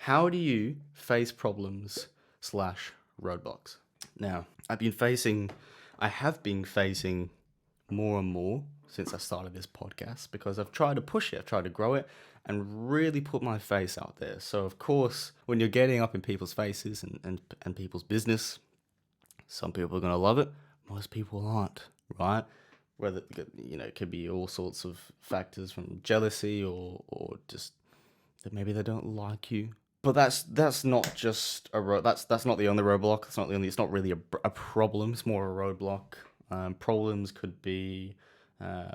how do you face problems slash roadblocks? Now, I have been facing more and more since I started this podcast because I've tried to push it, I've tried to grow it and really put my face out there. So, of course, when you're getting up in people's faces and people's business, some people are going to love it, most people aren't, right? Whether, it could be all sorts of factors from jealousy or just that maybe they don't like you. But that's not just that's not the only roadblock. It's not really a problem. It's more a roadblock. Problems could be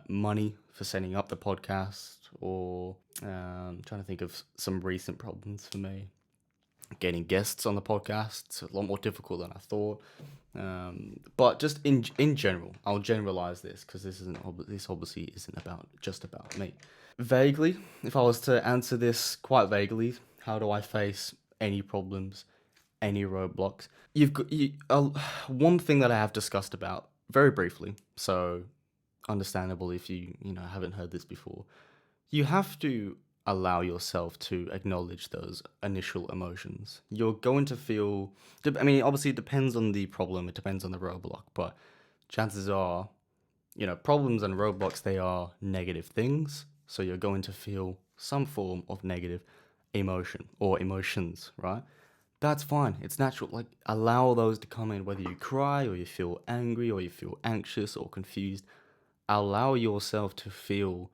money for setting up the podcast, or trying to think of some recent problems for me. Getting guests on the podcast, it's a lot more difficult than I thought. But just in general, I'll generalize this because this obviously isn't just about me. Vaguely, if I was to answer this quite vaguely, how do I face any problems, any roadblocks? One thing that I have discussed about very briefly, so understandable if you haven't heard this before. You have to allow yourself to acknowledge those initial emotions. You're going to feel, obviously it depends on the problem, it depends on the roadblock, but chances are, problems and roadblocks, they are negative things. So you're going to feel some form of negative emotion or emotions, right? That's fine. It's natural. Like, allow those to come in, whether you cry or you feel angry or you feel anxious or confused. Allow yourself to feel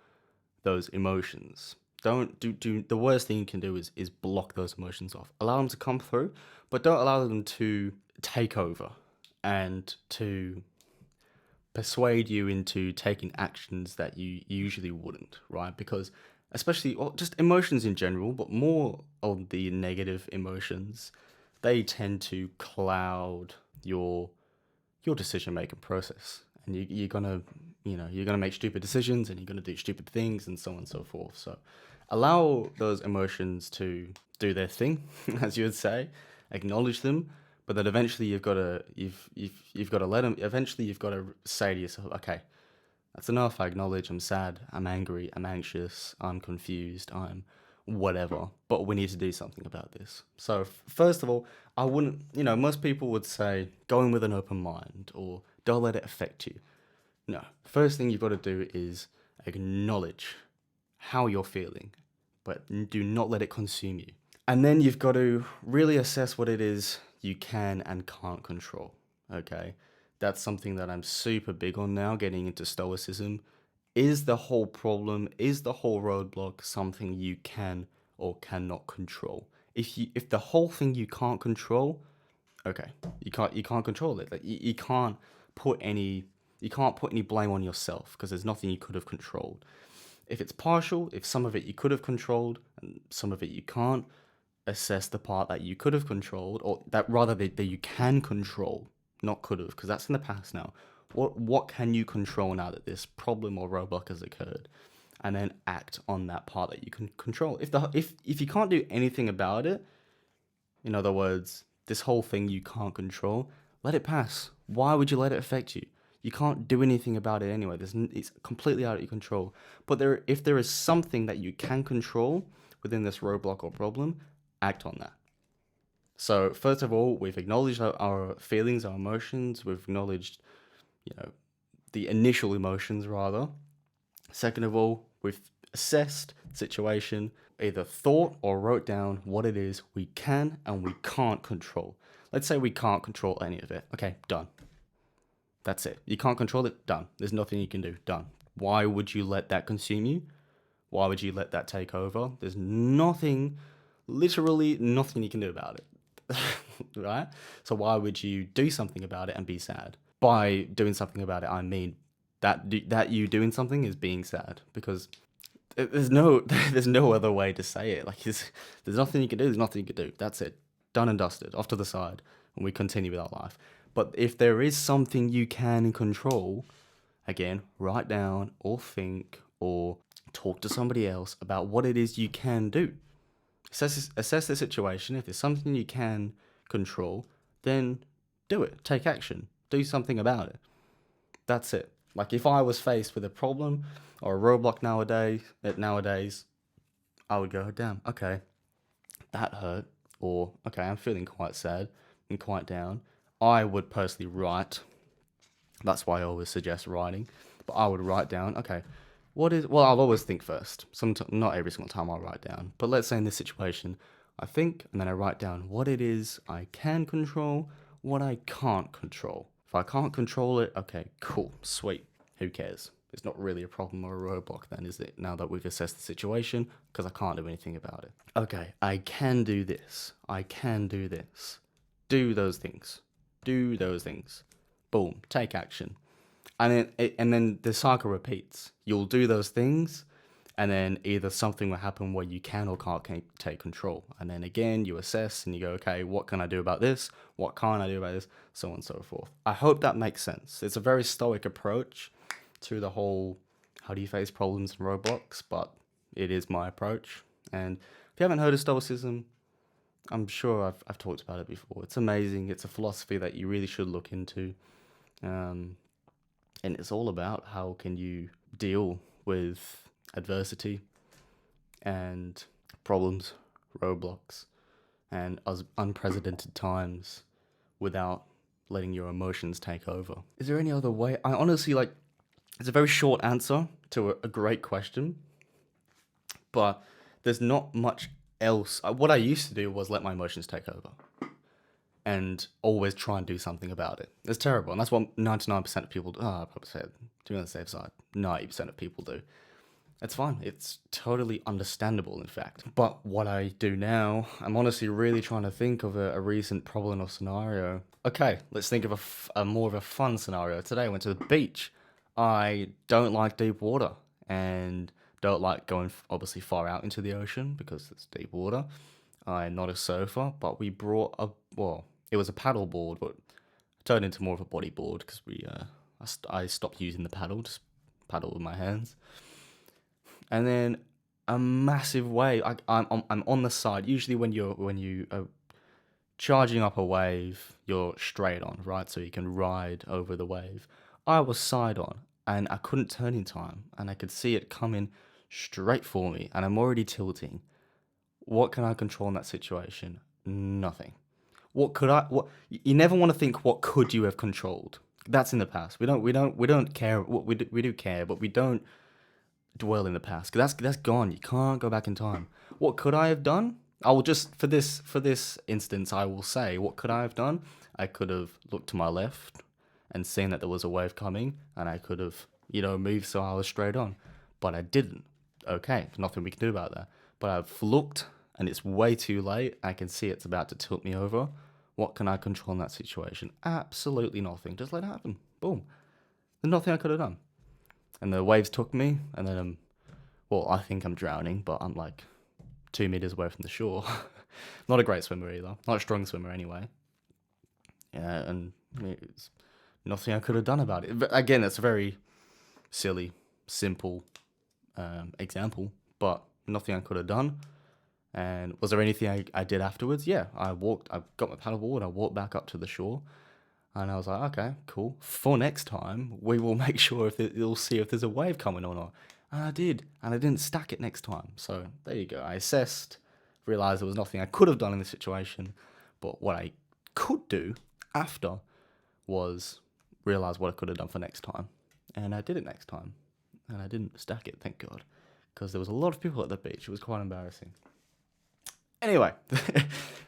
those emotions. Don't do the worst thing you can do is block those emotions off. Allow them to come through, but don't allow them to take over and to persuade you into taking actions that you usually wouldn't, right? Because especially just emotions in general, but more of the negative emotions, they tend to cloud your decision making process, and you're gonna make stupid decisions and you're gonna do stupid things and so on and so forth. So allow those emotions to do their thing, as you would say. Acknowledge them, but then eventually you've got to let them. Eventually you've got to say to yourself, okay, that's enough. I acknowledge I'm sad, I'm angry, I'm anxious, I'm confused, I'm whatever. But we need to do something about this. So first of all, I wouldn't. Most people would say go in with an open mind or don't let it affect you. No, first thing you've got to do is acknowledge how you're feeling, but do not let it consume you. And then you've got to really assess what it is you can and can't control, okay? That's something that I'm super big on now, getting into stoicism. Is the whole problem, is the whole roadblock something you can or cannot control? If the whole thing you can't control, okay, you can't control it. Like you can't put any blame on yourself because there's nothing you could have controlled. If it's partial, if some of it you could have controlled and some of it you can't, assess the part that you could have controlled, or that you can control, not could have, because that's in the past now. What can you control now that this problem or roadblock has occurred? And then act on that part that you can control. If you can't do anything about it, in other words, this whole thing you can't control, let it pass. Why would you let it affect you? You can't do anything about it anyway. It's completely out of your control. But if there is something that you can control within this roadblock or problem, act on that. So first of all, we've acknowledged our feelings, our emotions. We've acknowledged, the initial emotions rather. Second of all, we've assessed the situation, either thought or wrote down what it is we can and we can't control. Let's say we can't control any of it. Okay, done. That's it. You can't control it, done. There's nothing you can do, done. Why would you let that consume you? Why would you let that take over? There's literally nothing you can do about it, right? So why would you do something about it and be sad? By doing something about it, I mean that you doing something is being sad, because there's no other way to say it. Like there's nothing you can do. There's nothing you can do. That's it. Done and dusted. Off to the side, and we continue with our life. But if there is something you can control, again, write down or think or talk to somebody else about what it is you can do. Assess the situation. If there's something you can control, then do it. Take action. Do something about it. That's it. Like if I was faced with a problem or a roadblock nowadays, I would go, damn, okay, that hurt, or okay, I'm feeling quite sad and quite down, I would personally write. That's why I always suggest writing. But I would write down, okay, I'll always think first. Not every single time I'll write down. But let's say in this situation, I think, and then I write down what it is I can control, what I can't control. If I can't control it, okay, cool, sweet. Who cares? It's not really a problem or a roadblock then, is it? Now that we've assessed the situation, because I can't do anything about it. Okay, I can do this. I can do this. Do those things. Do those things. Boom, take action. And then the cycle repeats. You'll do those things, and then either something will happen where you can or can't take control. And then again, you assess and you go, okay, what can I do about this? What can't I do about this? So on and so forth. I hope that makes sense. It's a very stoic approach to the whole, how do you face problems and roadblocks? But it is my approach. And if you haven't heard of Stoicism, I'm sure I've talked about it before. It's amazing. It's a philosophy that you really should look into. And it's all about how can you deal with adversity and problems, roadblocks, and unprecedented times without letting your emotions take over. Is there any other way? I honestly, it's a very short answer to a great question, but there's not much else. What I used to do was let my emotions take over and always try and do something about it. It's terrible, and that's what 99% of people do. I'd probably say, to be on the safe side, 90% of people do. It's fine. It's totally understandable, in fact. But what I do now, I'm honestly really trying to think of a recent problem or scenario. Okay, let's think of a more of a fun scenario. Today I went to the beach. I don't like deep water and don't like going obviously far out into the ocean because it's deep water. I'm not a surfer, but we brought it was a paddle board, but it turned into more of a bodyboard because I stopped using the paddle, just paddle with my hands. And then a massive wave. I'm on the side. Usually when you are charging up a wave, you're straight on, right? So you can ride over the wave. I was side on, and I couldn't turn in time, and I could see it coming straight for me, and I'm already tilting. What can I control in that situation? Nothing. What you never want to think what could you have controlled? That's in the past. We don't care. We do care, but we don't dwell in the past because that's gone. You can't go back in time. What could I have done? I will just for this instance, I will say what could I have done? I could have looked to my left and seen that there was a wave coming, and I could have moved so I was straight on, but I didn't. Okay, there's nothing we can do about that. But I've looked, and it's way too late. I can see it's about to tilt me over. What can I control in that situation? Absolutely nothing. Just let it happen. Boom. There's nothing I could have done. And the waves took me, and then I think I'm drowning, but I'm like 2 meters away from the shore. Not a great swimmer either. Not a strong swimmer anyway. Yeah, and it's nothing I could have done about it. But again, it's a very silly, simple example, but nothing I could have done. And was there anything I did afterwards? Yeah, I got my paddleboard, I walked back up to the shore, and I was like, okay, cool. For next time, we will make sure you'll see if there's a wave coming or not. And I did, and I didn't stack it next time. So there you go. I assessed, realized there was nothing I could have done in this situation, but what I could do after was realize what I could have done for next time. And I did it next time, and I didn't stack it, thank God, because there was a lot of people at the beach. It was quite embarrassing. Anyway,